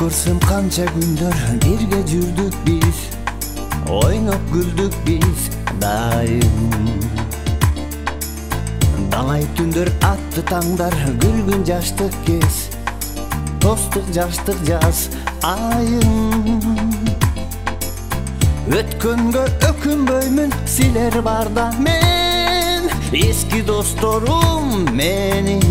көрсөм канча күндөр бирге жүрдүк биз, ойноп күлдүк биз дайым. Далай түндөр атты таңдар, күлгүн жаштык кез, достук жаштык жаз айым. Өткөнгө өкүнбөймүн, силер барда мен, эски досторум менин.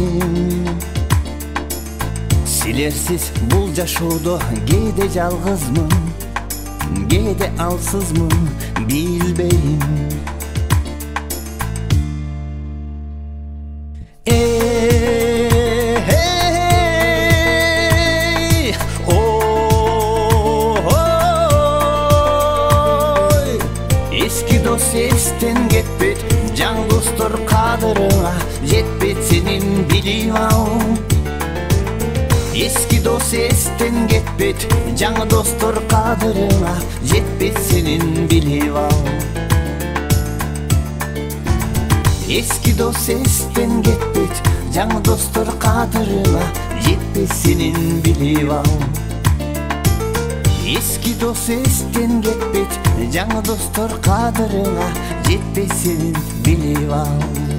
Силерсиз бул жашоодо кээде жалгызмын, кээде алсызмын, билбейм. Eski dost esten кетпейт, жан достор кадырыңа жетпейт сенин билип ал. Eski dost esten кетпейт, жаңы достор кадырыңа жетпейт сенин билип ал. Eski dost esten кетпейт, жаңы достор кадырыңа жетпейт сенин билип ал. Eski dost esten кетпейт, жаңы достор кадырыңа жетпейт сенин билип ал.